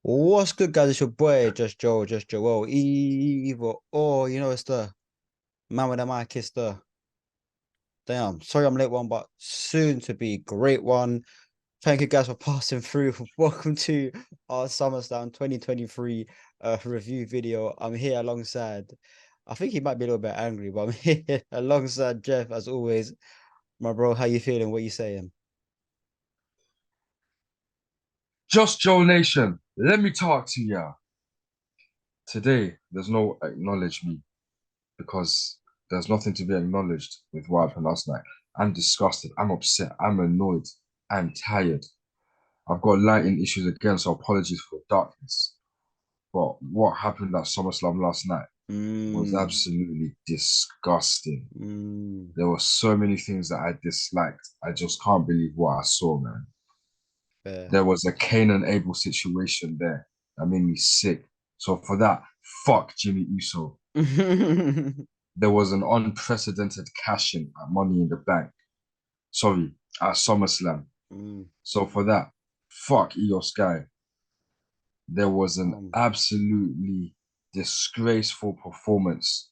What's good, guys? It's your boy, just Joe, just Joel. Evil. Oh, it's the man with the mic. It's the damn. Sorry, I'm late one, but soon to be great one. Thank you guys for passing through. Welcome to our Summerslam 2023 review video. I'm here alongside. I think he might be a little bit angry, but I'm here alongside Jeff as always. My bro, how you feeling? What you saying? Just Joe Nation, let me talk to ya. Today, there's no acknowledge me because there's nothing to be acknowledged with what happened last night. I'm disgusted. I'm upset. I'm annoyed. I'm tired. I've got lighting issues again, so apologies for darkness. But what happened at SummerSlam last night was Mm, absolutely disgusting. mm, There were so many things that I disliked. I just can't believe what I saw, man. fair. There was a Cain and Abel situation there that made me sick. So for that, fuck Jimmy Uso. There was an unprecedented cash in at Money in the Bank. Sorry, at SummerSlam. Mm, So for that, fuck Io Sky. There was an um, absolutely disgraceful performance,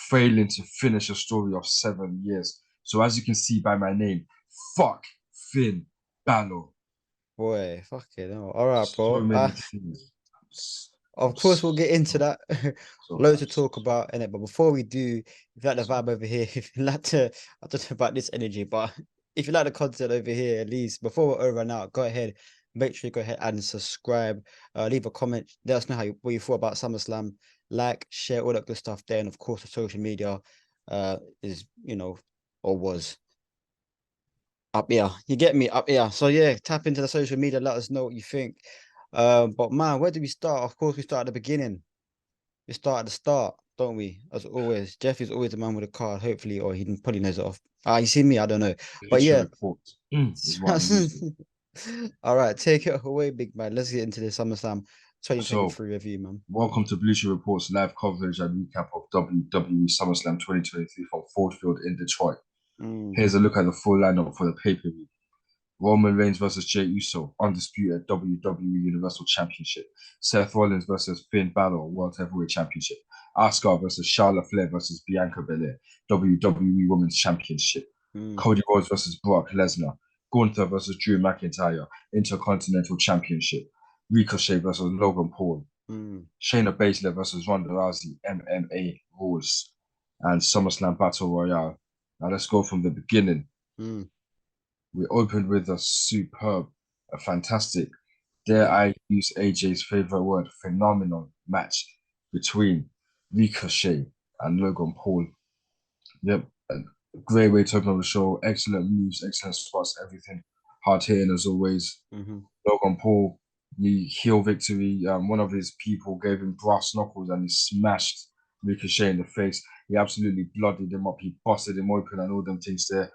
failing to finish a story of 7 years. So as you can see by my name, fuck Finn Balor. Boy, fuck it. All right, So bro. many things. Of I'm course, we'll get into so, that. so Loads to upset. talk about in it. But before we do, if you like the So, vibe over here, if you like to, I don't know about this energy, but if you like the content over here, at least before we're over and out, go ahead, make sure you go ahead and subscribe. Leave a comment. Let us know what you thought about SummerSlam. Like, share all that good stuff there, and of course, the social media is or was up here. You get me up here. So yeah, tap into the social media. Let us know what you think. But man, where do we start? Of course, we start at the beginning. We start at the start, don't we? As always, Jeff is always the man with a card. Hopefully, or he probably knows it off. Ah, you see me? I don't know. But Bleacher yeah. Report is what I'm using. All right, take it away, big man. Let's get into the SummerSlam So, 2023 review, man. welcome to Bleacher Report's live coverage and recap of WWE SummerSlam 2023 from Ford Field in Detroit. Mm, Here's a look at the full lineup for the pay-per-view. Roman Reigns versus Jey Uso, undisputed WWE Universal Championship. Seth Rollins versus Finn Balor, World Heavyweight Championship. Asuka versus Charlotte Flair versus Bianca Belair, WWE Women's Championship. mm, Cody Rhodes versus Brock Lesnar. Gunther versus Drew McIntyre, Intercontinental Championship. Ricochet versus Logan Paul. mm, Shayna Baszler versus Ronda Rousey, MMA rules. And SummerSlam Battle Royale. Now let's go from the beginning. mm. We opened with a superb, a fantastic, dare Yeah. I use AJ's favorite word, phenomenal match between Ricochet and Logan Paul. Yep, a great way to open up the show. Excellent moves, excellent spots, everything hard hitting as always. Mm-hmm. Logan Paul, the heel victory. One of his people gave him brass knuckles and he smashed Ricochet in the face. He absolutely bloodied him up. He busted him open and all them things there,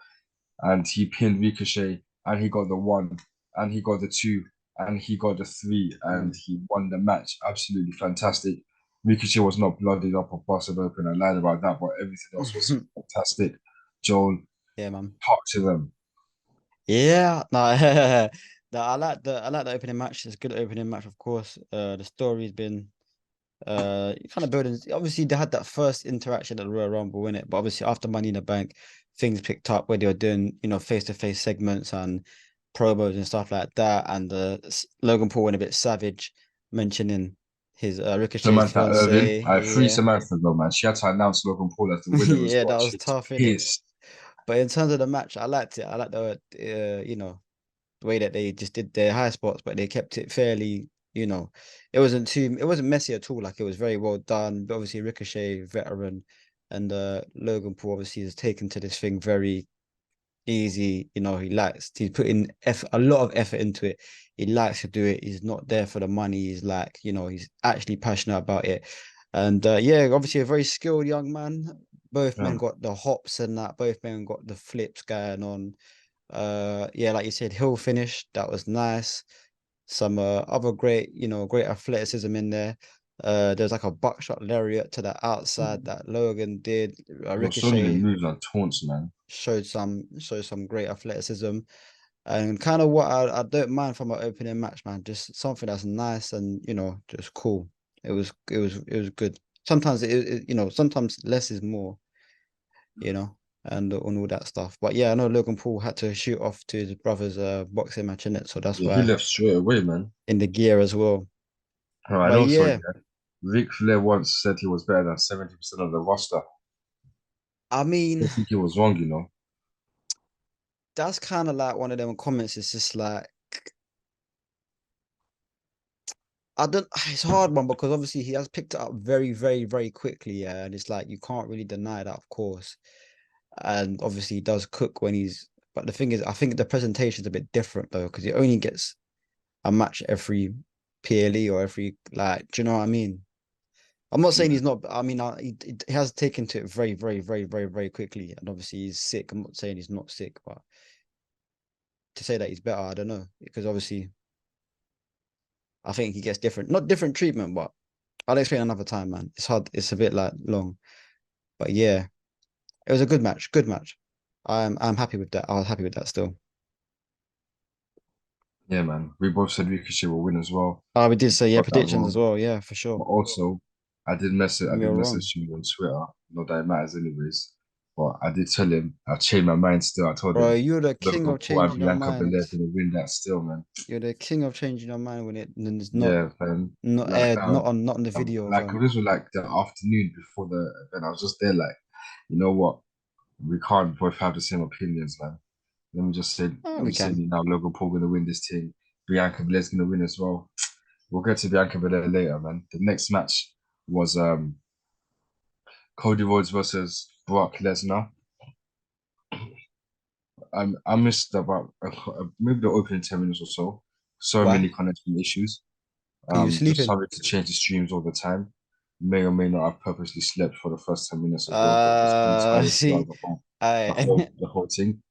and he pinned Ricochet, and he got the one, and he got the two, and he got the three, and Mm. he won the match. Absolutely fantastic. Ricochet was not blooded up or busted open. I lied about that, but everything else was fantastic. Joel, Yeah, man. talk to them. Yeah, no, no, I like the opening match. It's a good opening match, of course. The story's been kind of building. Obviously, they had that first interaction at the Royal Rumble, in it, but obviously after Money in the Bank, things picked up where they were doing, face-to-face segments and promos and stuff like that. And Logan Paul went a bit savage, mentioning his Ricochet's Samantha Irvin, fiance. I free Yeah, Samantha though, man. She had to announce Logan Paul as the winner as yeah, well. that was She's tough, in it. pissed. But in terms of the match, I liked it. I liked the way that they just did their high spots, but they kept it fairly, it wasn't messy at all. Like, it was very well done. But obviously Ricochet, veteran, and Logan Paul obviously is taken to this thing very easy. He's putting a lot of effort into it. He likes to do it. He's not there for the money. He's like, he's actually passionate about it. And yeah, obviously a very skilled young man. Both men Yeah. got the hops and that. Both men got the flips going on. Yeah, like you said, hill finish, that was nice. Some other great athleticism in there. There's like a buckshot lariat to the outside that Logan did. There were so many Ricochet moves and taunts, man. showed some great athleticism. And kind of what I don't mind from an opening match, man. Just something that's nice and just cool. It was good. Sometimes sometimes less is more, you know, and all that stuff. But yeah, I know Logan Paul had to shoot off to his brother's boxing match in it, so that's Yeah, he why left straight away, man. in the gear as well. Oh, and But also, yeah, yeah, Ric Flair once said he was better than 70% of the roster. I I mean, think he was wrong, you know. that's kind of like one of them comments. It's just like I don't. It's a hard one because obviously he has picked it up very, very, very quickly. Yeah, and it's like you can't really deny that, of course. And obviously he does cook when he's. But the thing is, I think the presentation is a bit different though because he only gets a match every PLE or every like. Do you know what I mean? I'm not saying Yeah, he's not. I mean, he has taken to it very, very, very, very, very quickly, and obviously he's sick. I'm not saying he's not sick, but to say that he's better, I don't know because obviously I think he gets different, not different treatment, but I'll explain another time, man. It's hard. It's a bit like long, but yeah, it was a good match. Good match. I'm happy with that. I was happy with that still. yeah, man. We both said Ricochet will win as well. Oh, we did say yeah Got that predictions as wrong. well. Yeah, for But sure. also, I We did were wrong, message him on Twitter. Not that it matters anyways. But I did tell him I changed my mind still. I told bro. him You're the king Logan of Paul and changing your Bianca mind. Belair gonna win that still, man. You're the king of changing your mind when it's not Yeah, man. not Like aired, not on the video, like fam. this was like the afternoon before the event. I was just there, like, you know what? We can't both have the same opinions, man. Oh, Let we me say can. now Logan Paul gonna win this thing. Bianca Belair's gonna win as well. We'll get to Bianca Belair later, man. The next match was Cody Rhodes versus Brock Lesnar. I missed about maybe the opening 10 minutes or so. So Why? many connection issues. Cause you Just sleeping. sorry to change the streams all the time. May or may not have purposely slept for the first 10 minutes as well, but just been tired throughout See, I the whole thing.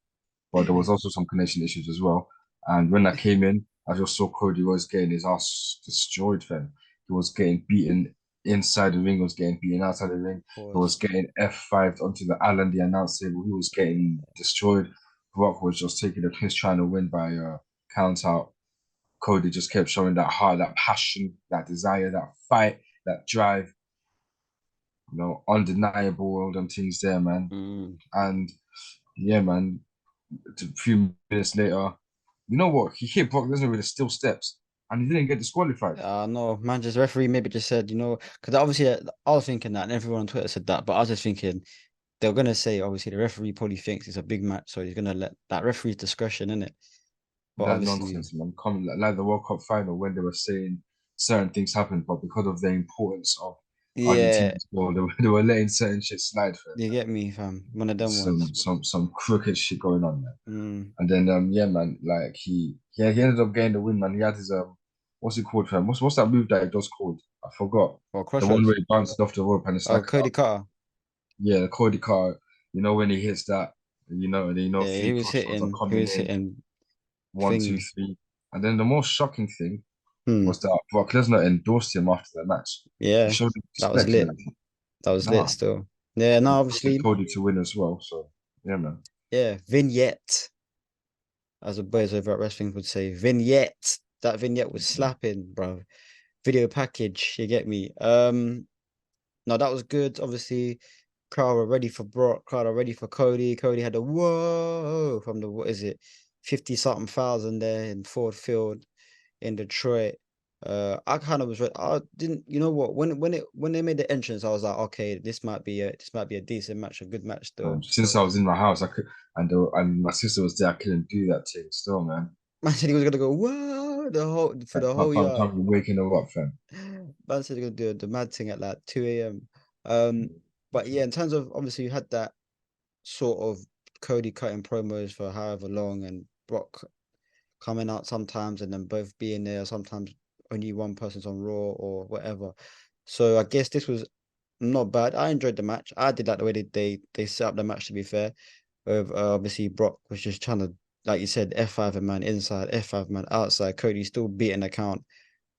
But there was also some connection issues as well. And when I came in, I just saw Cody was getting his ass destroyed, fam. He was getting beaten inside the ring, he was getting beaten outside the ring. He was pause. getting F5'd onto the island, the announce table. He was getting destroyed. Brock was just taking the piss trying to win by count out. Cody just kept showing that heart, that passion, that desire, that fight, that drive, undeniable, all them things there, man. Mm. And yeah, man, a few minutes later, you know what? He hit Brock Lesnar with the steel steps and he didn't get disqualified. No, Manchester referee maybe just said, because obviously I was thinking that, and everyone on Twitter said that, but I was just thinking they're gonna say obviously the referee probably thinks it's a big match, so he's gonna let that referee's discretion in it. But That obviously, nonsense, man. Come like the World Cup final when they were saying certain things happened, but because of the importance of yeah, Argentina's goal, they were letting certain shit slide for you get me, fam. One of them ones. some crooked shit going on there. Mm. And then yeah, man, like he ended up getting the win, man. He had his what's it called, fam? What's that move that he does called? I forgot. Or The one where crossroads. he bounces off the rope and it's Oh, like Cody Carter. yeah, the Cody car, when he hits that, and Yeah, he three was crossroads are hitting. He coming was in, hitting one, two, thingy. three. And then the most shocking thing Hmm. was that Brock Lesnar endorsed him after the match. He Yeah, showed him that was respect, lit. man. That was lit Nah, still. Yeah, no, he trusted obviously, Cody to win as well. So yeah, man. yeah. Vignette, as the boys over at wrestling would say, vignette. That vignette was slapping, bro. Video package, you get me. No, that was good. Obviously, crowd were ready for Brock, crowd were ready for Cody. Cody had a whoa from the what is it, 50 something thousand there in Ford Field in Detroit. I kind of was ready. I didn't, you know what? When they made the entrance, I was like, okay, this might be a decent match, a good match still. Since I was in my house, I could, and my sister was there. I couldn't do that thing still, man. Man said he was gonna go whoa for Like, the whole by the yard. time we're waking her up, fam. Man said he was gonna do the mad thing at like 2 a.m. Um, but yeah, in terms of obviously you had that sort of Cody cutting promos for however long and Brock coming out sometimes and then both being there. Sometimes only one person's on Raw or whatever. So I guess this was not bad. I enjoyed the match. I did like the way they set up the match. To be fair, with obviously Brock was just trying to, like you said, F5 man inside, F5 man outside. Cody still beating the count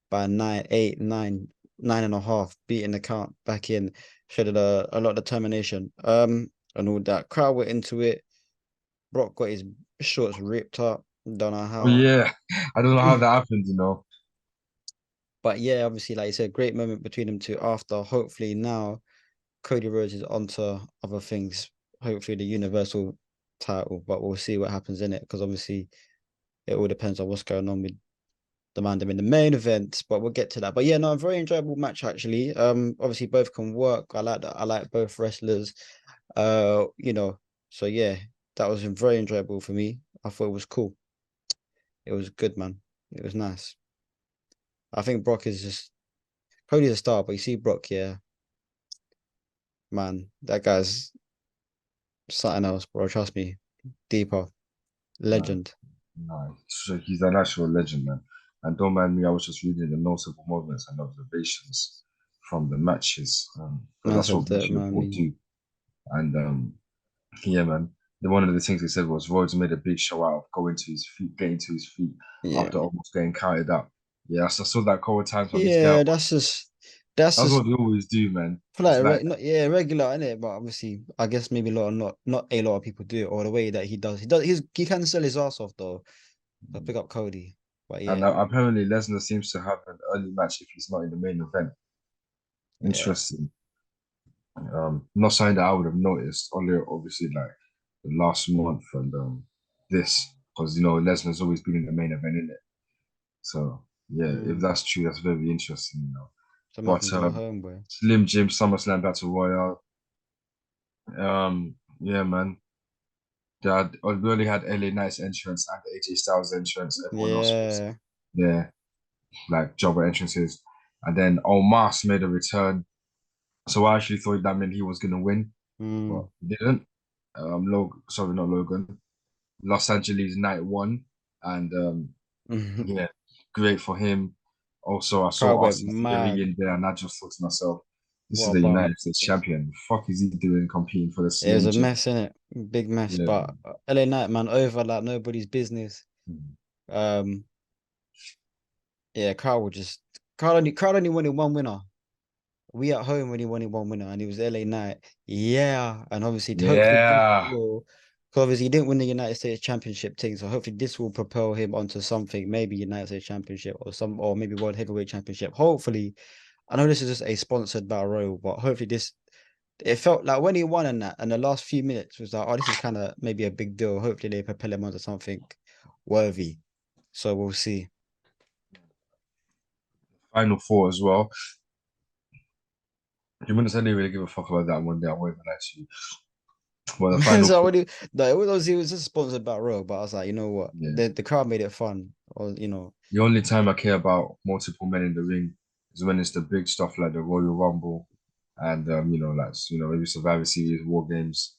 by 9, 8, 9, 9.5, beating the count back in. Showed a lot of determination. And all that. Crowd were into it. Brock got his shorts ripped up. Don't know Oh how. yeah, I don't know how that happened, you know. But yeah, obviously, like you said, great moment between them two after. Hopefully now Cody Rhodes is onto other things. Hopefully the Universal title, but we'll see what happens in it because obviously it all depends on what's going on with the man in the main event. But we'll get to that. But yeah, no, a very enjoyable match actually. Obviously both can work. I like that. I like both wrestlers. You know, so yeah, that was very enjoyable for me. I thought it was cool. It was good, man. It was nice. I think Brock is just Cody's a star, but you see Brock, yeah, man, that guy's something else, bro. Trust me. Deeper. No, Legend. no, so he's an actual legend, man. And don't mind me, I was just reading the notable moments and observations from the matches, because Man that's said what that, Bleacher man. Report do. And yeah, man. One of the things he said was Rhodes made a big show out of going to his feet, getting to his feet Yeah. after almost getting counted out. Yeah, so I saw that a couple of times on his Yeah, girl. that's That's just what they always do, man. for It's like like, not yeah, regular, innit? But obviously I guess maybe a lot not a lot of people do it or the way that he does. He can sell his ass off though. So pick up Cody. But and yeah, apparently Lesnar seems to have an early match if he's not in the main event. yeah. Interesting. Not something that I would have noticed. Only obviously like the last month and this because you know Lesnar's always been in the main event, in it. So yeah, if Mm. that's true, that's very interesting, you know. So man But from going home, boy. Slim Jim SummerSlam Battle Royale. Yeah, man. We only had LA Knight's entrance and AJ Styles' entrance. Everyone else was Yeah. there, like jobber entrances. And then Omos made a return. So I actually thought that meant he was gonna win, but Mm. he didn't. Sorry, not Logan. Los Angeles Knight won, and yeah, great for him. Also, I Crowd saw went Austin Theory mad. in there, and I just thought to myself, this What is a the bum. United States champion. The fuck is he doing competing for the It was Slim a Jim? mess, innit? Big mess. Yeah. But LA Knight, man, over like nobody's business. Mm. Um, yeah, crowd only wanted one winner. We at home when he wanted one winner, and it was LA Knight. Yeah, and obviously, hopefully, this Yeah. will. Because obviously, he didn't win the United States Championship thing, so hopefully, this will propel him onto something, maybe United States Championship or maybe World Heavyweight Championship. Hopefully, I know this is just a sponsored battle royal, but hopefully, this it felt like when he won in that, and the last few minutes was like, oh, this is kind of maybe a big deal. Hopefully, they propel him onto something worthy. So we'll see. Final four as well. You wouldn't say they really give a fuck about that one day. I won't even lie to you. Well, the final So four, what do you, no, it was just sponsored by Rogue, but I was like, you know what, yeah. the crowd made it fun, or The only time I care about multiple men in the ring is when it's the big stuff like the Royal Rumble and maybe Survivor Series, War Games.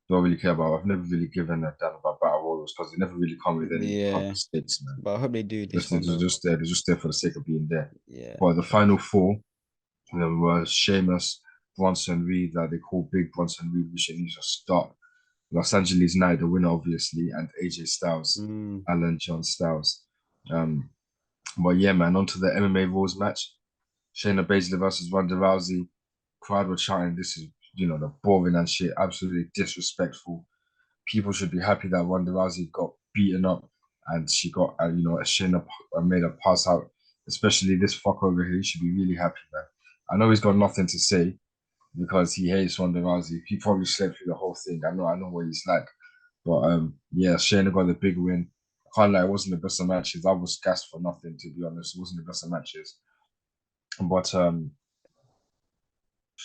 Don't really care about. I've never really given a damn about battle royals because they never really come with any proper yeah. stakes, man. But I hope they do this one They're though. just there. They're just there for the sake of being there. Yeah. But the final four, were Sheamus, Bronson Reed, that they call Big Bronson Reed, which needs to start. Los Angeles Knight, the winner, obviously, and AJ Styles, Mm. Alan John Styles. Um, but yeah, man, on to the MMA rules match. Shayna Baszler versus Ronda Rousey. Crowd were chanting, this is, the boring and shit, absolutely disrespectful. People should be happy that Ronda Rousey got beaten up and she got, Shayna made her pass out. Especially this fucker over here, he should be really happy, man. I know he's got nothing to say because he hates Ronda Rousey. He probably slept through the whole thing. I know what he's like. But yeah, Shayna got the big win. I can't lie, it wasn't the best of matches. I was gassed for nothing, to be honest. It wasn't the best of matches. But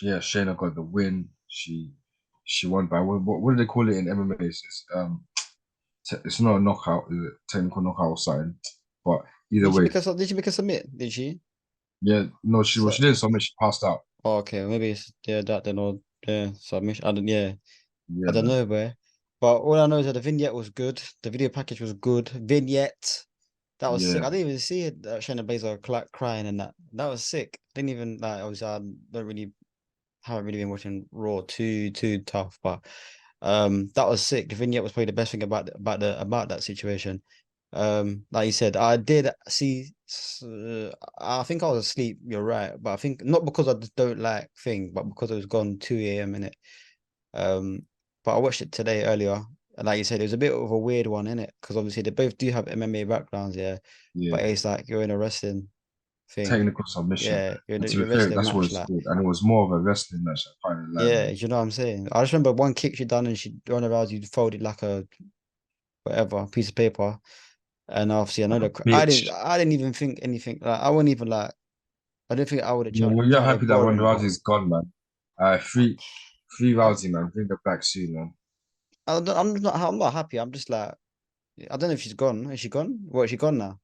yeah, Shayna got the win. She won by what do they call it in MMA? It's not a knockout, is it? Technical knockout or something. But either way, Did she make a submit? Did she? yeah, no, So, she didn't submit, she passed out. oh, okay, maybe it's yeah that then or yeah submission. I don't yeah I Yeah, don't man. know, boy. But all I know is that the vignette was good. The video package was good. Vignette. That was sick. Yeah. I didn't even see it. Shayna Baszler crying and that. That was sick. Didn't even like. Obviously, I don't really haven't really been watching Raw too tough, but that was sick. The vignette was probably the best thing about that situation. Like you said, I did see. I think I was asleep. You're right, but I think not because I just don't like thing, but because it was gone 2 a.m. in it. Um, but I watched it today earlier. And like you said, it was a bit of a weird one, innit? Because obviously they both do have MMA backgrounds, yeah. But Yeah, it's like you're in a wrestling thing. technical submission. Yeah, you're in And a, to you're be fair, wrestling that's what match, it's like called. And it was more of a wrestling match, I can't lie, yeah, man. you know what I'm saying? I just remember one kick she done and she Ronda Rousey folded like a whatever piece of paper. And obviously I know Like a the bitch. I didn't even think anything like I wouldn't even like I don't think I would have Yeah, well, you're chanted happy that Ronda boring, Rousey but is gone, man. Free I, Rousey, man. Bring her back soon, man. I'm not happy. I'm just like I don't know if she's gone. Is she gone? What is she gone now?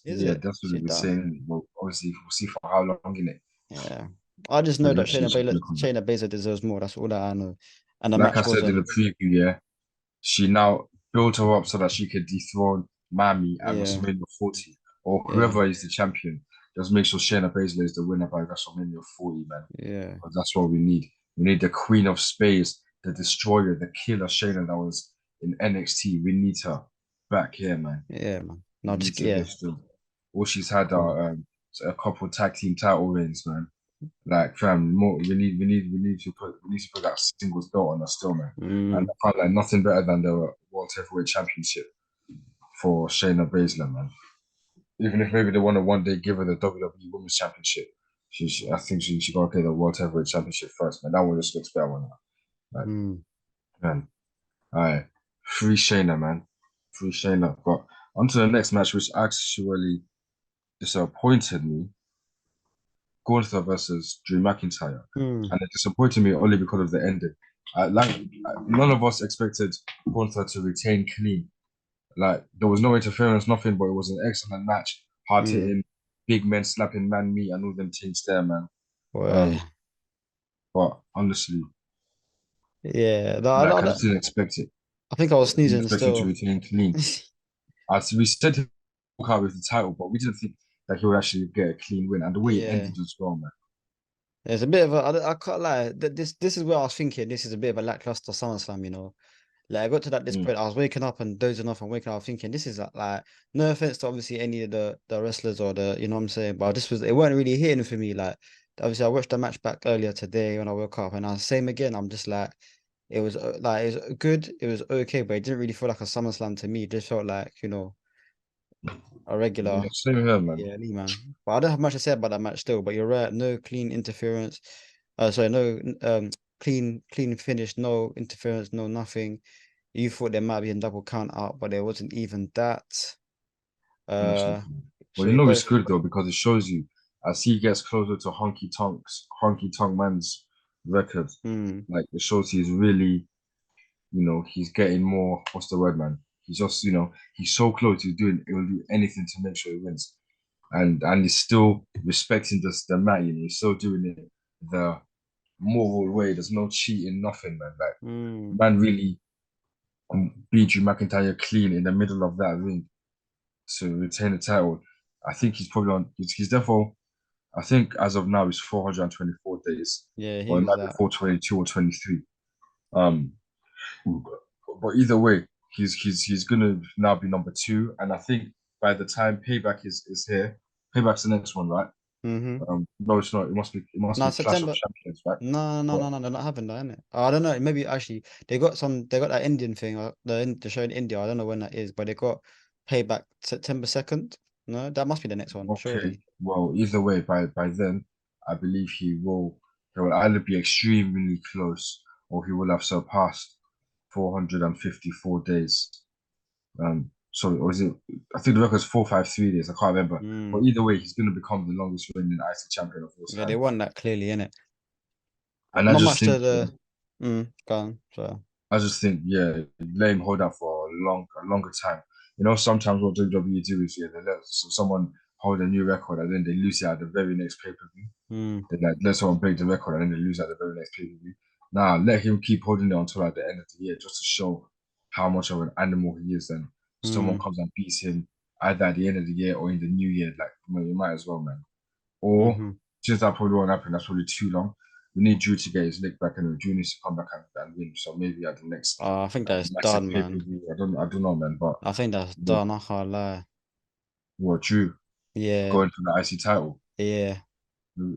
Is That's what she they've been done? saying. Well, obviously, we'll see for how long in it. Yeah. I just know But that yeah, she's gonna come back. Shayna Baszler deserves more. That's all that I know. And the Like I match said in the wasn't. preview, yeah, she now built her up so that she could dethrone Mami at Yeah, WrestleMania 40, or yeah, whoever is the champion. Just make sure Shayna Baszler is the winner by WrestleMania 40, man. yeah, Because that's what we need. We need the Queen of Spades, the Destroyer, the Killer Shayna that was in NXT. We need her back here, man. yeah, man. We No, need just to hear yeah, still. All she's had cool. are a couple tag team title reigns, man. Like, fam, more we need to put that singles belt on us still, man. And Mm, I can't like nothing better than the World Heavyweight Championship for Shayna Baszler, man. Even if maybe they want to one day give her the WWE Women's Championship, I think she got to get the World Heavyweight Championship first, man. That one just looks better on her. Like, mm, man, all right, free Shayna, man, free Shayna. But on to the next match, which actually disappointed me. Gunther versus Drew McIntyre, mm, and it disappointed me only because of the ending. None of us expected Gunther to retain clean. Like there was no interference, nothing, but it was an excellent match. Hard mm. hitting, big men slapping man meat and all them things there, man. Boy, Um, but honestly, yeah. No, like I just didn't expect it. I think I was I didn't sneezing expect him to still. retain clean. As we said to walk out with the title, but we didn't think that he would actually get a clean win. And the way it Yeah. ended as well, man. There's a bit of a, I can't lie. This is where I was thinking. This is a bit of a lackluster SummerSlam, you know. Like I got to this Mm, point, I was waking up and dozing off and waking up thinking this is like no offense to obviously any of the wrestlers or the you know what I'm saying, but this was it weren't really hitting for me. Like obviously I watched the match back earlier today when I woke up and I was same again. I'm just like it was good, it was okay, but it didn't really feel like a SummerSlam to me. It just felt like, you know, a yeah, regular same here, man. yeah, Lee man. But I don't have much to say about that match still, but you're right, no clean interference. Sorry, no clean finish, no interference, no nothing. You thought there might be a double count out, but there wasn't even that. Uh, Honestly. Well, so you we know it's both, good though because it shows you as he gets closer to Honky Tonk Man's record, mm, like it shows he's really, he's getting more. What's the word, man? He's just, he's so close. He will do anything to make sure he wins, and he's still respecting the man. He's still doing it the moral way. There's no cheating, nothing, man. Like mm, man, really beat Drew McIntyre clean in the middle of that ring to retain the title. I think he's probably on. He's therefore. I think as of now, he's 424 days, yeah, or he it was might be that. 422 or 23. Um, but either way, he's gonna now be number two, and I think by the time Payback is here, Payback's the next one, right? Mm-hmm. No, it's not. It must No, be Clash of September. Champions, right? No, no, But no, no, they're not having that, innit? I don't know. Maybe actually they got that Indian thing, the show in India. I don't know when that is, but they got payback September 2nd. No, that must be the next one, okay, surely. well, either way, by then, I believe he will either be extremely close or he will have surpassed 454 days. Sorry, or is it? I think the record's 453 days. I can't remember. But Mm. either way, he's going to become the longest reigning IC champion of all Yeah, they time. won that clearly, innit? And Not much to the go on, so yeah, let him hold that for a longer time. Sometimes what WWE do is they let someone hold a new record and then they lose it at the very next pay per view. mm, They like let someone break the record and then they lose at the very next pay per view. Now let him keep holding it until at the end of the year just to show how much of an animal he is. Then someone mm, comes and beats him either at the end of the year or in the new year. Like you might as well, man. Or mm-hmm. since that probably won't happen, that's probably too long. We need Drew to get his leg back, and Drew needs to come back and win. So maybe at the next I think that's massive done, pay per man. view. I don't know, man. But I think that's what, done. I can't lie. what Drew Yeah, going for the IC title? yeah.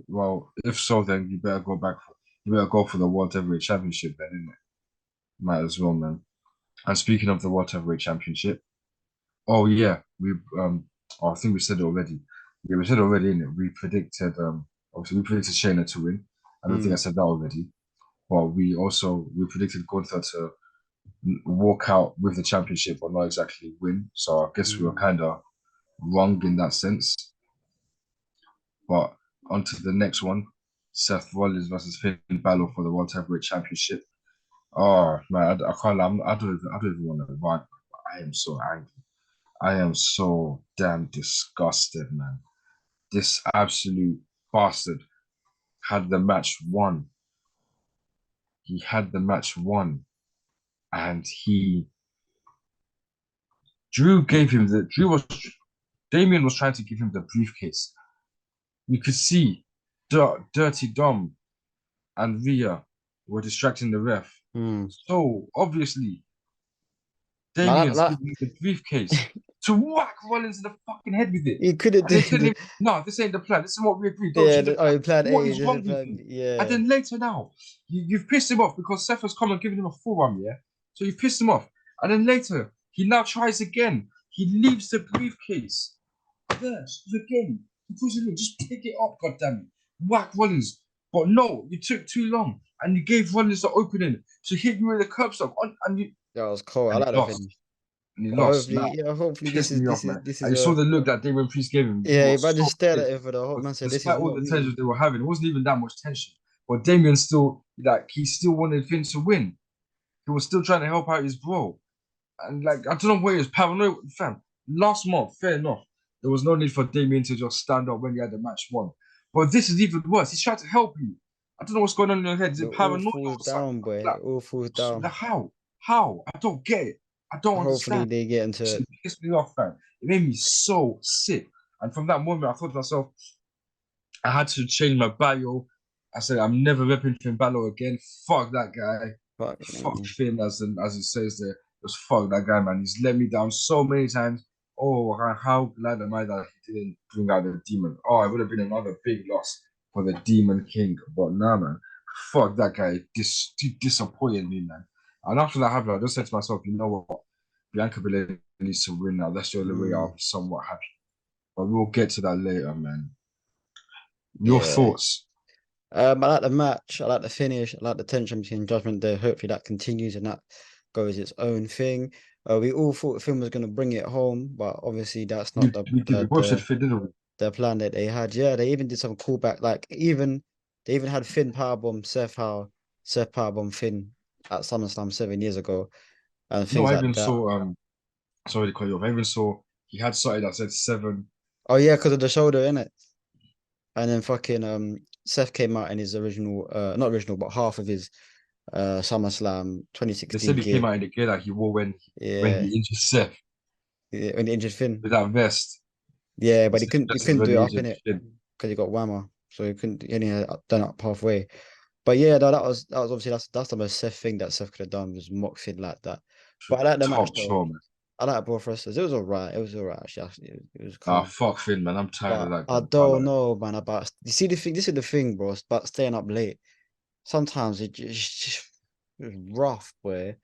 Well, if so, then you better go for the World Heavyweight Championship, then, isn't it? Might as well, man. And speaking of the World Heavyweight Championship, oh yeah, oh, I think we said it already. Yeah, we said it already, innit? We predicted obviously we predicted Shayna to win. I don't think I Mm, said that already. But we predicted Gunther to walk out with the championship, but not exactly win. So I guess we were mm, kind of wrong in that sense. But on to the next one, Seth Rollins versus Finn Balor for the World Heavyweight Championship. Oh man, I can't. I don't even want to rant. I am so angry. I am so damn disgusted, man. This absolute bastard had the match won. He had the match won, and he Drew was Damien was trying to give him the briefcase. You could see Dirty Dom and Rhea were distracting the ref. mm. So obviously, Man, Damien's giving him the briefcase to whack Rollins in the fucking head with it. he couldn't And do they tell the him, no, this ain't the plan. This is what we agreed. Don't yeah. change the plan. Oh, plan What A, is this is wrong with plan you? B. And Yeah, then later now, you've pissed him off because Seth has come and given him a forearm, yeah? So you've pissed him off. And then later, he now tries again. He leaves the briefcase. Yes, again. Unfortunately, just pick it up, goddammit. Whack Rollins. But no, you took too long. And you gave Rollins the opening to hit you with a curb stop. that was cold. I And like he that lost. finish. And he But lost. Now, hopefully, yeah, hopefully this pissed is me this off, is man. this And is you saw a the look that Damien Priest gave him. He yeah. was But so just stare at pissed. it for the whole But man. Said this is despite all not the me. tension they were having, it wasn't even that much tension. But Damien still, like, he still wanted Finn to win. He was still trying to help out his bro. And like, I don't know where he was paranoid, fam. Last month, fair enough. There was no need for Damien to just stand up when he had the match won. But this is even worse. He's trying to help you. I don't know what's going on in your head. Is It it all paranoia falls or something? down, boy. Like, It all falls like down. how? How? I don't get it. I don't Hopefully understand. they get into It it. pissed me off, man. It made me so sick. And from that moment, I thought to myself, I had to change my bio. I said, I'm never repping Finn Balor again. Fuck that guy. Fuck, Fuck man. Finn, as he says there. Just fuck that guy, man. He's let me down so many times. Oh, how glad am I that he didn't bring out the demon. Oh, it would have been another big loss for the Demon King. But nah, man. Fuck that guy. He disappointed me, man. And after that happened, I just said to myself, you know what? Bianca Belair needs to win now. That's the only way I'll Mm, be somewhat happy. But we'll get to that later, man. Your yeah. thoughts? I like the match. I like the finish. I like the tension between Judgment Day. Hopefully that continues and that goes its own thing. We all thought the film was going to bring it home, but obviously that's We, not the we did. We the both said the Finn, didn't we? the plan that they had. Yeah, they even did some callback. Like they even had Finn powerbomb Seth how Seth powerbomb Finn at SummerSlam 7 years ago and No, things I like even that. saw sorry to cut you off. I even saw he had something that said seven. Oh yeah, because of the shoulder, innit? And then fucking Seth came out in his original not original but half of his SummerSlam They 2016 said he gear. came out in the gear that he wore when Yeah, he injured Seth yeah, when he injured Finn. with that vest. Yeah, He but said he this is couldn't when do it he up in injured it Finn. because he got whammer. So he couldn't he only had done it up halfway. But yeah, no, that was obviously that's the most Seth thing that Seth could have done was mock Finn like that. But I like the match Top though. show, man. I like both wrestlers. It was all right. It was all right actually. It was Ah, calm. fuck Finn, man. I'm tired of But that I guy. don't know, man, about you see the thing. This is the thing, bro. It's about staying up late. Sometimes it was rough, boy.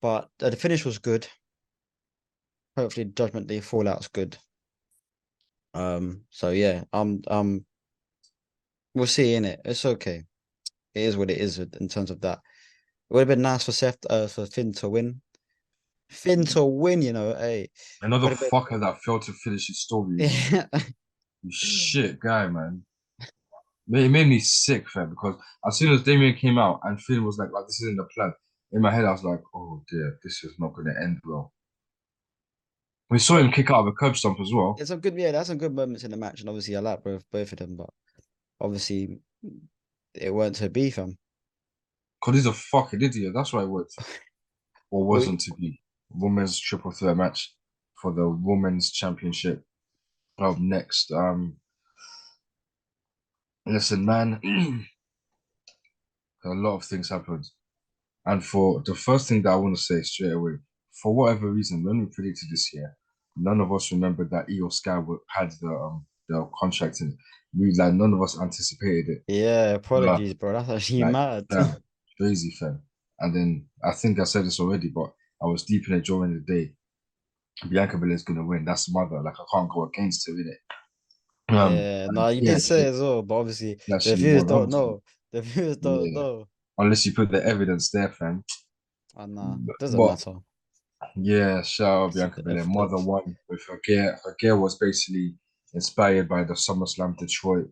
But the finish was good. Hopefully, Judgment Day Fallout's good. So yeah, we'll see in it. It's okay. It is what it is in terms of that. It would have been nice for for Finn to win. Finn to win, hey, Another would have been. fucker that failed to finish his story as well. Yeah. You shit guy, man. It made me sick, fam, because as soon as Damien came out and Finn was like, this isn't the plan. In my head, I was like, oh dear, this is not going to end well. We saw him But kick out of a curb stomp as well. it's some good, yeah, that's some good moments in the match, and obviously I like both of them, but obviously it weren't to be, fam. Because he's a fucking idiot. That's why it worked. Or We, wasn't to be. Women's triple threat match for the women's championship. Up next. Listen, man, a lot of things happened. And for the first thing that I want to say straight away, for whatever reason, when we predicted this year, none of us remembered that Io Sky had the contract in. We like none of us anticipated it. yeah, Uh, apologies, bro. That's actually like mad. damn, crazy fam. And then I think I said this already, but I was deep in it during the day. Bianca Belair's gonna win. That's mother. Like I can't go against her in it. Yeah, And no, you yeah, did say as well, but obviously she the actually viewers won. don't Obviously, know. The viewers don't yeah. know. Unless you put the evidence there, fam. And nah, doesn't But matter. yeah, shout out See Bianca the Belair. Mother evidence. won with her gear. Her gear was basically inspired by the SummerSlam Detroit,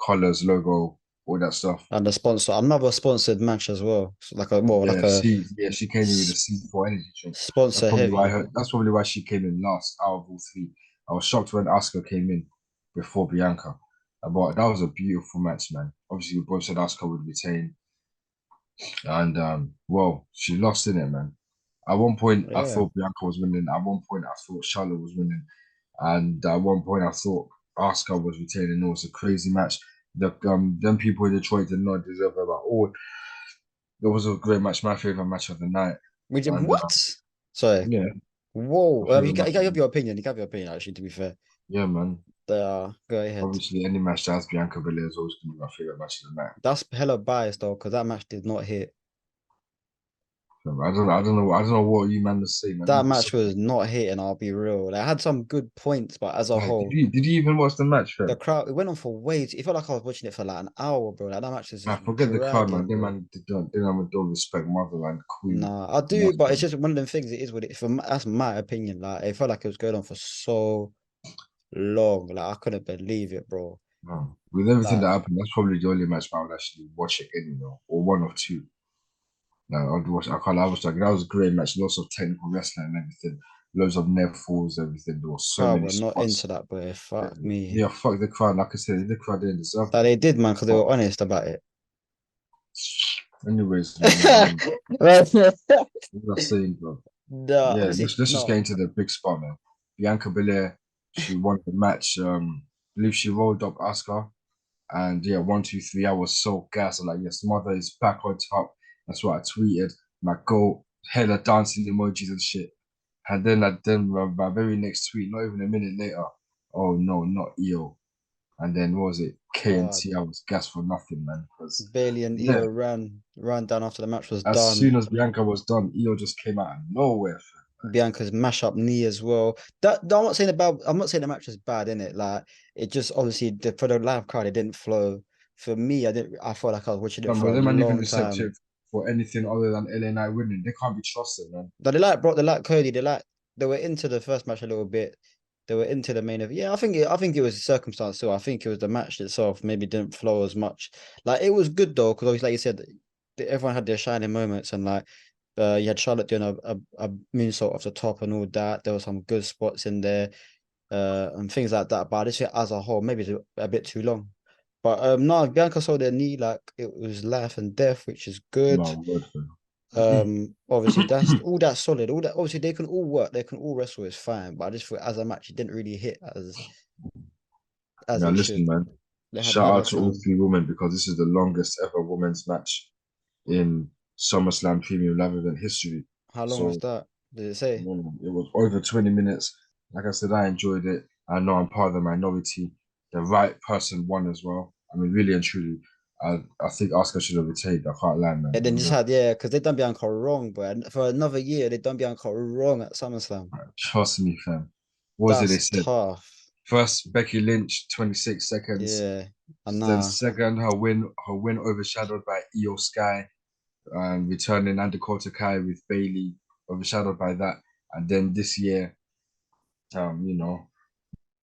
colors, logo, all that stuff. And the sponsor, another sponsored match as well. So like a more like Yeah, a she came in with a s- C4 energy drink. sponsor heavy. That's probably why she came in last out of all three. I was shocked when Asuka came in before Bianca. But that was a beautiful match, man. Obviously, we both said Asuka would retain, and well, she lost in it, man. At one point, I Yeah. thought Bianca was winning. At one point, I thought Charlotte was winning, and at one point, I thought Asuka was retaining. It was a crazy match. Them people in Detroit did not deserve it at all. It was a great match, my favorite match of the night, We did and what? Sorry. yeah, Whoa. my favorite You match can of the have night. your opinion. You can have your opinion, actually, to be fair. Yeah, man. Go ahead. Obviously, any match that has Bianca Belair is always going to be my favorite match of the night. That's hella biased though, because that match did not hit. I don't know what you man to say, man. That You match was disagree. not hitting, I'll be real. Like, I had some good points, but as a Like, whole, did you even watch the match, the fam? crowd, it went on for way too, it felt like I was watching it for like an hour, bro. Like that match was I just forget the crowd, man. dragging, They bro. man don't respect motherland, queen, Nah, I do, but it's nothing. just one of them things. It is what it. That's my opinion. Like it felt like it was going on for so long. Like I couldn't believe it, bro. With everything Like that happened, that's probably the only match I would actually watch again, or one of two. Like, I'd watch. I can't. I was like, that was a great match. Lots of technical wrestling and everything. Loads of near falls, everything. There was so crowd many were not into spots. that, boy. Fuck me. Yeah, fuck the crowd. Like I said, the crowd didn't deserve Like that. they did, man, because they But were honest about it. anyways, man, what was I saying, bro? Nah, Yeah, obviously, let's just get no. into the big spot, man. Bianca Belair, she won the match. I believe she rolled up Asuka, and yeah, 1, 2, 3. I was so gassed. I'm like, yes, mother is back on top. That's what I tweeted. My goal, hella dancing emojis and shit. And then my very next tweet, not even a minute later, oh no, not EO. And then what was it? God, KNT. I was gassed for nothing, man. Because Bailey and yeah, Io ran down after the match was as soon done. as Bianca was done, EO just came out of nowhere. Bianca's mash up knee as well. I'm not saying the match was bad in it. Like it just obviously for the live crowd it didn't flow. For me, I didn't. I felt like I was watching it for But a they man even long time. receptive for anything other than LA Knight winning. They can't be trusted, man. But they like Cody. They were into the first match a little bit. They were into the main event. Yeah, I think it was circumstance too. I think it was the match itself maybe didn't flow as much. Like it was good though, because obviously, like you said, everyone had their shining moments, and like you had Charlotte doing a moonsault off the top and all that. There were some good spots in there, and things like that. But this year as a whole, maybe it's a bit too long. But no, Bianca saw their knee like it was life and death, which is good. My word, man. Obviously that's solid. All that obviously they can all work, they can all wrestle is fine. But I just thought as a match, it didn't really hit as Now it listen, should. man. They Shout had out their to all time. three women because this is the longest ever women's match in SummerSlam Premium Live Event history. How long was So that? Did it say? it was over 20 minutes. Like I said, I enjoyed it. I know I'm part of the minority. The right person won as well. I mean, really and truly, I think Asuka should have retained. I can't lie, man. And then just had because they done Bianca wrong, but for another year they done Bianca wrong at SummerSlam. Trust me, fam. What was it they That's said? tough. First, Becky Lynch, 26 seconds. Yeah, and Then nah. second, her win overshadowed by Io Sky, and returning Dakota Kai with Bailey, overshadowed by that. And then this year, um, you know,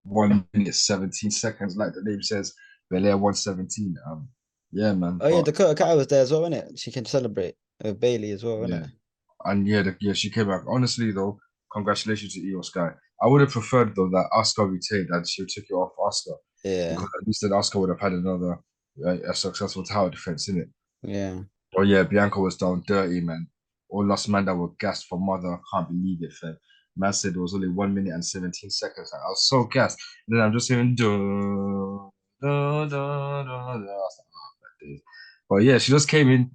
1 minute 17 seconds, like the name says, Belair 117. Yeah, man. Oh yeah, But Dakota Kai was there as well, innit? She can celebrate with Bailey as well, yeah, innit? and yeah, she came back. Honestly, though, congratulations to Io Sky. I would have preferred though that Asuka retained and she took it off Asuka Yeah, because at least then Asuka would have had another a successful tower defense in it. yeah. Oh yeah, Bianca was down dirty, man. All lost man that were gassed for mother. Can't believe it, fam. Man said it was only 1 minute and 17 seconds. I was so gassed. And then I'm just hearing duh, duh, duh, duh, duh. I was like, oh, that days. But yeah, she just came in.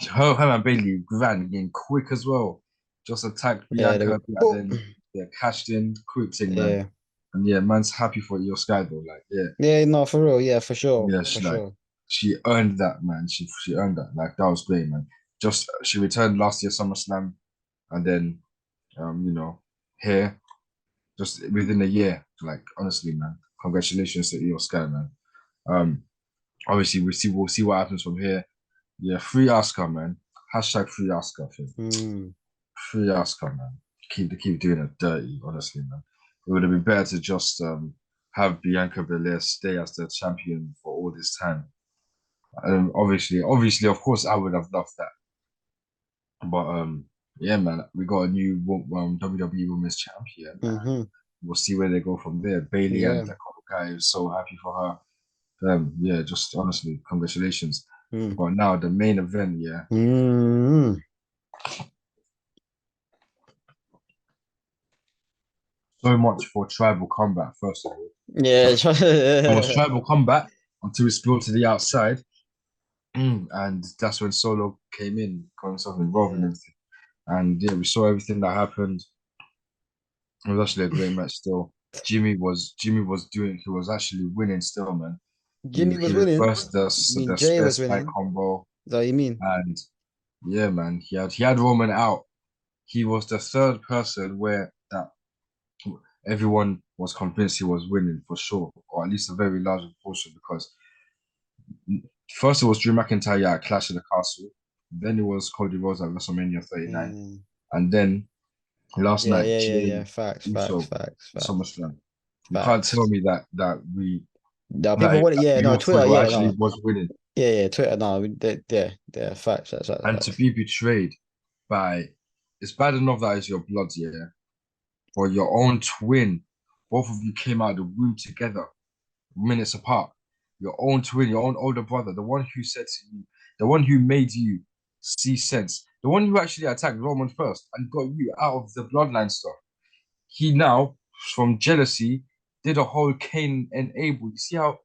Her and Bailey ran in quick as well. Just attacked Yeah, they Bianca were and boop. then yeah, cashed in quick thing, man. Yeah. And yeah, man's happy for your Sky though. Like, yeah, Yeah, no, for real, yeah, for sure. yeah, For she like sure. she earned that, man. She earned that. Like that was great, man. just she returned last year SummerSlam, and then here just within a year. Like honestly, man, congratulations to Io Sky, man. Um, obviously we'll see what happens from here. Yeah, free Oscar, man. Hashtag free Oscar, thing. Mm. Free Oscar, man. Keep doing it dirty, honestly, man. It would have been better to just have Bianca Belair stay as the champion for all this time. Obviously, of course, I would have loved that. But yeah, man, we got a new WWE Women's Champion, man. Mm-hmm. We'll see where they go from there. Bailey and Yeah. the guy is so happy for her. Yeah, just honestly, congratulations. Mm. But now the main event, yeah. Mm. So much for tribal combat, first of all. Yeah. It was tribal combat until it spilled to the outside. And that's when Solo came in, got himself involved in Yeah. everything. And yeah, we saw everything that happened. It was actually a great match still. He was actually winning still, man. Jimmy was He winning. reversed I mean, the Jay spare was spike winning. combo. Is that what you mean? And yeah, man, he had Roman out. He was the third person where that everyone was convinced he was winning for sure, or at least a very large portion, because first it was Drew McIntyre at Clash of the Castle, then it was Cody Rhodes at WrestleMania 39, Mm. and then last Yeah, night yeah, yeah, Jay yeah. Facts, facts, Uso facts, at facts, SummerSlam. You can't tell facts. me No, people that want it. Yeah, no, Twitter. Uso Yeah, actually no. was winning, Yeah, yeah, Twitter. No, yeah, yeah. Facts, facts, and to facts. be betrayed by it's bad enough that it's your blood, yeah, but your own twin. Both of you came out of the womb together, minutes apart. Your own twin, your own older brother, the one who said to you, the one who made you see sense, the one who actually attacked Roman first and got you out of the bloodline stuff. He now, from jealousy, did a whole Cain and Abel. You see how,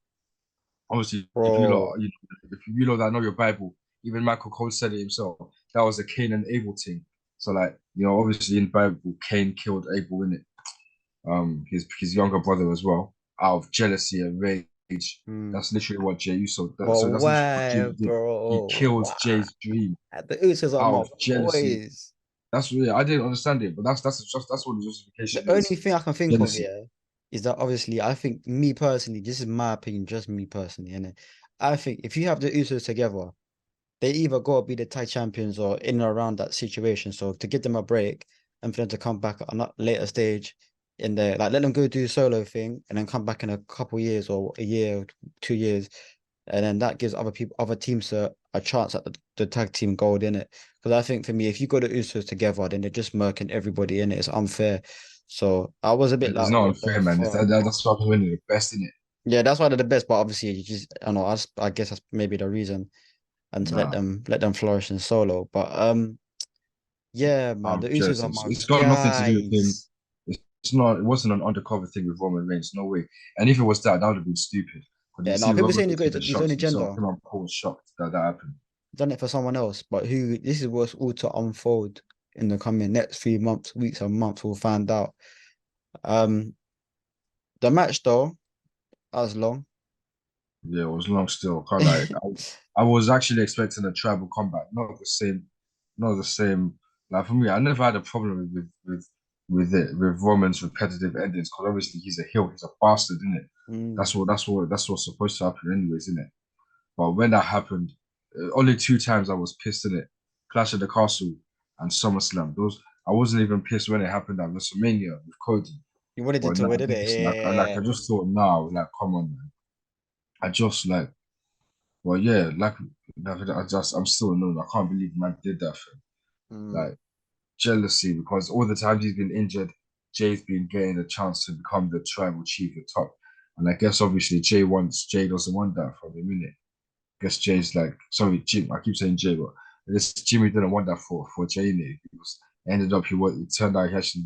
obviously, Bro, if you know that know your Bible, even Michael Cole said it himself. That was a Cain and Abel thing. So, like, obviously in the Bible, Cain killed Abel in it. His younger brother as well, out of jealousy and rage. mm. That's literally what Jey Uso. But So that's literally what why, Jey did. He bro? killed Why? Jay's dream The Usos are out my of jealousy. boys. That's really I didn't understand it, but that's what the The justification only is. thing I can think of Jealousy. here is that obviously I think me personally, this is my opinion, just me personally, and I think if you have the Usos together, they either got to be the tag champions or in or around that situation. So to give them a break and for them to come back at a later stage in there, like let them go do the solo thing and then come back in a couple years or a year, 2 years, and then that gives other people, other teams a chance at the tag team gold in it. Because I think for me, if you got the Usos together, then they're just murking everybody in it. It's unfair. So I was a bit It's like, not what the unfair, man. fuck? That's why I'm winning the best in it. Yeah, that's why they're the best. But obviously, you just I don't know. I guess that's maybe the reason, and to Nah, let them flourish in solo. But yeah, man, I'm the Usos jealous. are my It's got nothing to do with him. guys. It's not. It wasn't an undercover thing with Roman Reigns. No way. And if it was that, that would have been stupid. Because you Yeah, see, no, people Roman saying was even his own shocked himself. agenda. Him and Paul was shocked that that happened. Done it for someone else, but who? This is what's all to unfold in the coming next few months, weeks, and months. We'll find out. Um, the match though, that was long. Yeah, it was long still. Can't like I was actually expecting a tribal combat, not the same. Like for me, I never had a problem with it with Roman's repetitive endings because obviously he's a heel, he's a bastard, isn't it? Mm. That's what's supposed to happen, anyways, isn't it? But when that happened, only two times I was pissed in it: Clash of the Castle and SummerSlam. Those I wasn't even pissed when it happened at WrestleMania with Cody. You wanted it But to now win, didn't it? this, Yeah. I just thought, now, like, come on, man. I just like well, yeah, I'm still annoyed. I can't believe man did that for him. Mm. Like jealousy because all the times he's been injured, Jay's been getting a chance to become the tribal chief at top. And I guess obviously Jay doesn't want that from him, innit? I guess Jay's like, sorry, Jim, I keep saying Jay, but I guess Jimmy didn't want that for Jay, innit? He was ended up it turned out he actually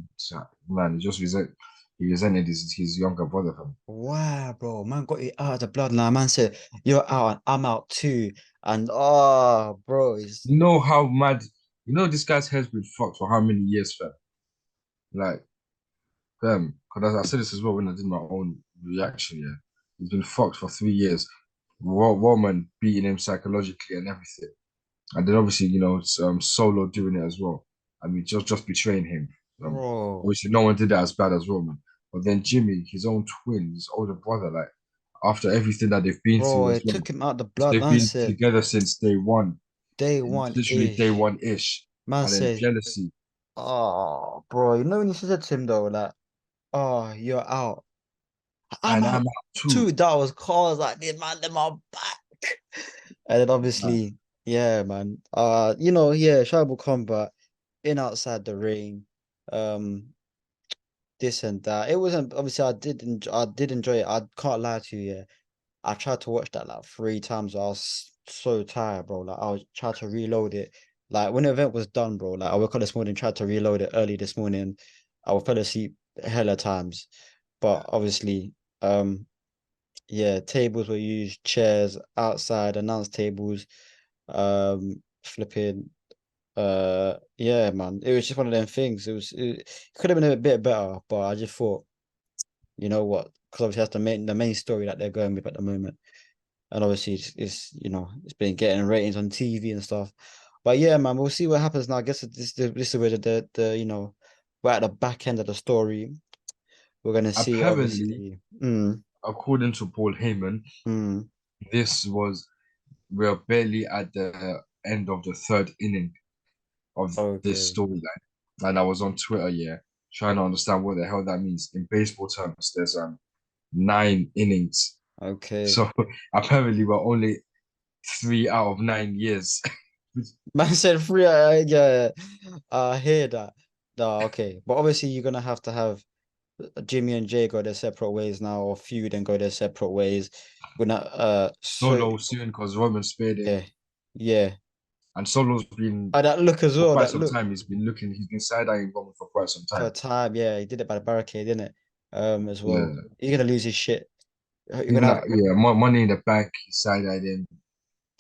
man, he resented his younger brother from him. Wow, bro, man got you out of the bloodline. Man said, "You're out, and I'm out too." And oh, bro, it's You know how mad this guy's head's been fucked for how many years, fam? Like because I said this as well when I did my own reaction. Yeah, he's been fucked for 3 years. Roman beating him psychologically and everything. And then obviously, Solo doing it as well. I mean, just betraying him. Um, Bro, Obviously, no one did that as bad as Roman. But then Jimmy, his own twin, his older brother, like after everything that they've been bro, through as it well, took him out the blood. they've Man been said together since day one, day it's one literally day ish. one-ish. Man And then said, jealousy. oh, bro, you know when you said to him though, like, oh, you're out. I'm And I'm out out too. too. That was cause like, this man, them are back. And then Nah, obviously, yeah, man. Yeah, tribal combat in outside the ring. Um, this and that. It wasn't obviously I did enjoy it. I can't lie to you, yeah. I tried to watch that like 3 times. I was so tired, bro. Like I was trying to reload it. Like when the event was done, bro. Like I woke up this morning, tried to reload it early this morning. I fell asleep hella times. But obviously, yeah, tables were used, chairs outside, announce tables, flipping yeah, man. It was just one of them things. It could have been a bit better, but I just thought, you know what? Because obviously that's the main story that they're going with at the moment. And obviously it's been getting ratings on TV and stuff. But yeah, man, we'll see what happens now. I guess this is where the we're at the back end of the story. We're gonna see apparently, obviously. according to Paul Heyman, Mm, this was we're barely at the end of the third inning of this okay, storyline. And I was on Twitter, yeah, trying to understand what the hell that means. In baseball terms, there's 9 innings. okay. So apparently we're only 3 out of 9 years. Man said free. Yeah, I hear that. No, okay, but obviously you're gonna have Jimmy and Jay go their separate ways now, or feud and go their separate ways. We're not so Solo soon because Roman spared him. yeah, yeah. And Solo's been, That look as for well, quite that some look time, he's been side-eyeing Roman for quite some for time. a time, yeah, he did it by the barricade, didn't it? As well. Yeah. You're gonna lose his shit. You're Even gonna have that, yeah, money in the bank, he side-eyed him.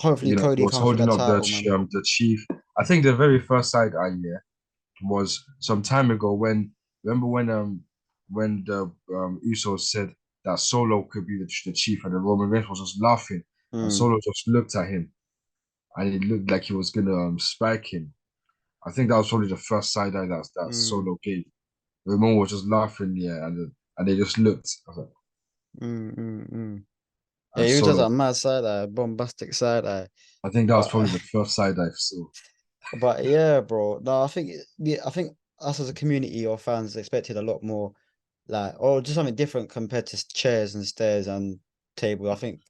hopefully He Cody was comes for holding that up title, man. the chief. I think the very first side-eye, yeah, was some time ago remember when the Usos said that Solo could be the chief and the Roman Reigns was just laughing and Mm, Solo just looked at him and it looked like he was gonna spike him. I think that was probably the first side eye that mm, Solo gave. Ramon was just laughing, yeah, and they just looked. I was like, Yeah, and he was just Solo. a mad side eye, bombastic side eye. I think that was But probably the first side eye. So but yeah, bro. No, I think us as a community or fans expected a lot more, like, or just something different compared to chairs and stairs and table. I think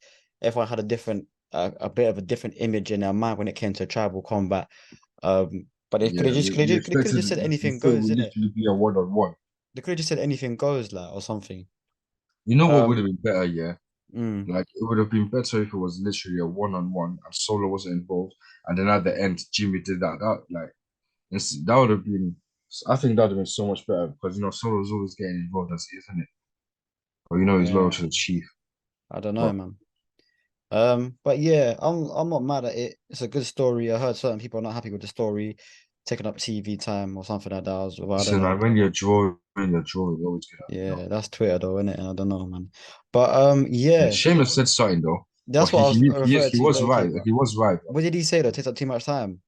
everyone had a bit of a different image in their mind when it came to tribal combat. But they could have yeah, just we they could have expected just said we anything thought it goes, would didn't it? literally be a one-on-one. They could have just said anything goes, like, or something. You know what would Um, have been better, yeah? mm, Like it would have been better if it was literally a one-on-one and Solo wasn't involved, and then at the end Jimmy did that. That would have been. I think that would have been so much better because Solo's always getting involved as he is, isn't it? Or he's loyal to yeah, the chief. I don't know, But man. But yeah, I'm not mad at it. It's a good story. I heard certain people are not happy with the story, taking up TV time or something like that. I don't listen, know. man, when you're always gonna. Yeah, that's Twitter though, isn't it? I don't know, man. But Yeah, yeah, Sheamus said something though, but that's what I was referring he to was low key. right. But He was right. what did he say though? It takes up too much time.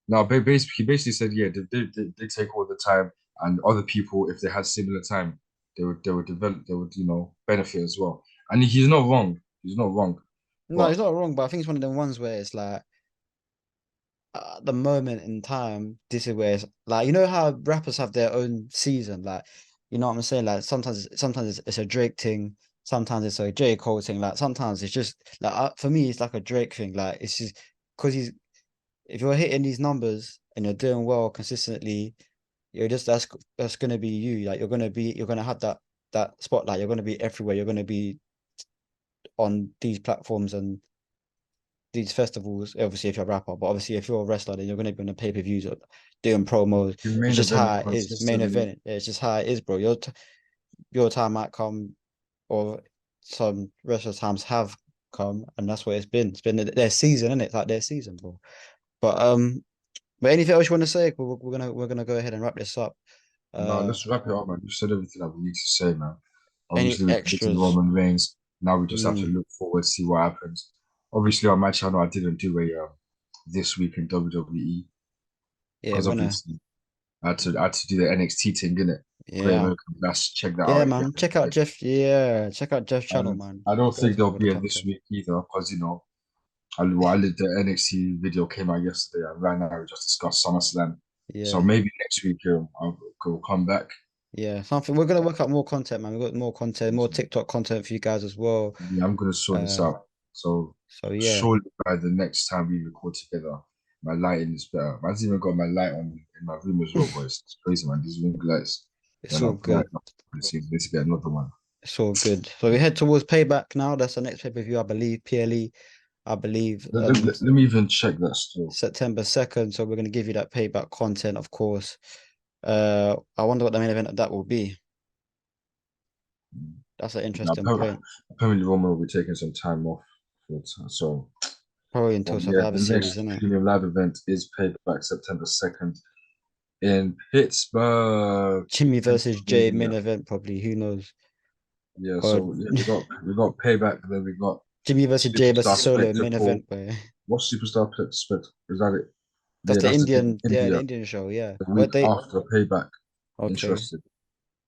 Now, he basically said, yeah, they take all the time, and other people, if they had similar time, they would develop, they would benefit as well. And he's not wrong. He's not wrong. No, he's But not wrong, but I think it's one of them ones where it's like at the moment in time, this is where it's like you know how rappers have their own season, like you know what I'm saying? Like sometimes it's a Drake thing, sometimes it's a J. Cole thing, like sometimes it's just like for me it's like a Drake thing. Like it's just because he's if you're hitting these numbers and you're doing well consistently, you're just that's gonna be you. Like you're gonna have that spotlight, you're gonna be everywhere, you're gonna be on these platforms and these festivals, obviously if you're a rapper, but obviously if you're a wrestler, then you're going to be on the pay-per-views or doing promos. you It's main just event how it is. Main consistently. event, it's just how it is, bro. Your time might come, or some wrestlers' times have come, and that's what it's been. It's been their season, isn't it? It's like their season, bro. But but anything else you want to say? We're gonna go ahead and wrap this up. No, Uh, let's wrap it up, man. You said everything that we need to say, man. any Obviously, we predicted extras? Roman Reigns. Now we just have to Mm, look forward, see what happens. Obviously, on my channel, I didn't do this week in WWE Yeah, because wanna. obviously I had to do the NXT thing, innit? Great Yeah. American Bash. Check that Yeah, out if you man. haven't Check out already. Jeff. Yeah, check out Jeff's channel, And man. I He don't goes think live they'll with the be in this content. week either because well, I did the NXT video came out yesterday, and right now we just discussed SummerSlam. So Yeah. maybe next week I'll come back. Yeah. Something we're gonna work out more content, man. We've got more content, more TikTok content for you guys as well. Yeah, I'm gonna sort this Uh, out. So so yeah, surely by the next time we record together, my lighting is better. I've even got my light on in my room as well, boys. It's crazy, man. These ring lights, they're it's all not bright good. enough. Let's need to get another one. It's all good. So we head towards payback now. That's the next pay-per-view, I believe. PLE, I believe. Let me even check that still. September 2nd. So we're gonna give you that payback content, of course. I wonder what the main event of that will be. That's an Now, interesting point. apparently Roman will be taking some time off. So, Probably until yeah, Survivor the Series, next isn't it? premium live event is Payback September 2nd in Pittsburgh, Jimmy versus Jay main Pennsylvania. event, probably. Who knows? Yeah, Or so yeah, we got Payback, and then we got Jimmy versus Jay Superstar versus Solo main Spectacle. event, boy. What Superstar Spectacle? Is that it? That's Yeah, the that's the thing Indian, in yeah, the India. Indian show, yeah. The week What date? after Payback. Okay, Interested.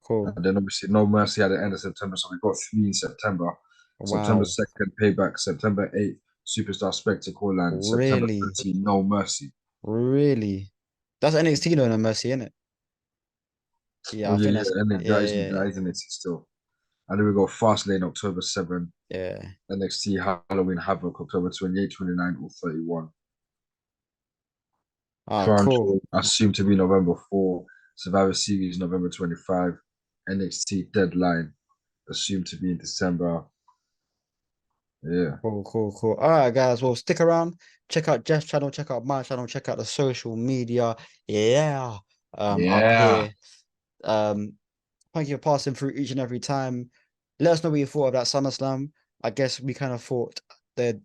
cool. And then obviously No Mercy at the end of September. So we got three in September. September Wow. 2nd, Payback. September 8th, Superstar Spectacle. And September Really? 13th, No Mercy. Really? That's NXT no mercy, isn't it? Yeah, Oh, I yeah, think yeah. that's And then yeah, that is in it still. And then we got Fastlane October 7th. yeah. Yeah. NXT Halloween Havoc October 28, 29, or 31. Ah, Crown cool. Jewel assumed to be November 4. Survivor Series November 25. NXT Deadline assumed to be in December. Yeah. Cool, cool, cool. All right, guys. Well, stick around. Check out Jeff's channel. Check out my channel. Check out the social media. Yeah. Up Yeah. here. Um, Thank you for passing through each and every time. Let us know what you thought of that SummerSlam. I guess we kind of thought the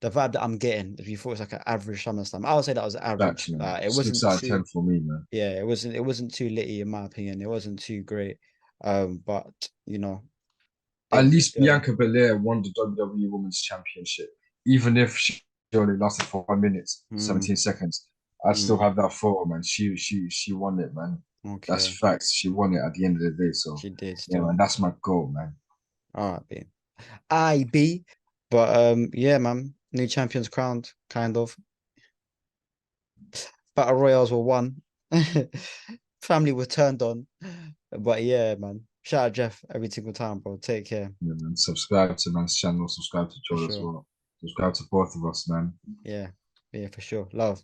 vibe that I'm getting, if you thought it's like an average SummerSlam, I would say that was Facts, average. man. It Six wasn't out of too, 10 for me, man. yeah, it wasn't too litty in my opinion. It wasn't too great. But you know, At they least Bianca Belair won the WWE Women's Championship. Even if she only lasted for 1 minute, mm, 17 seconds, I'd still mm, have that photo, man. She won it, man. That's okay, facts. She won it at the end of the day. So she did yeah, man, still. that's my goal, man. All right, B. I B. But yeah, man, new champions crowned, kind of. Battle Royals were won. Family were turned on. But yeah, man. Shout out Jeff every single time, bro. Take care. Yeah, man. Subscribe to man's channel, subscribe to For Joel as sure. well. Subscribe to both of us, man. Yeah. Yeah, for sure. Love.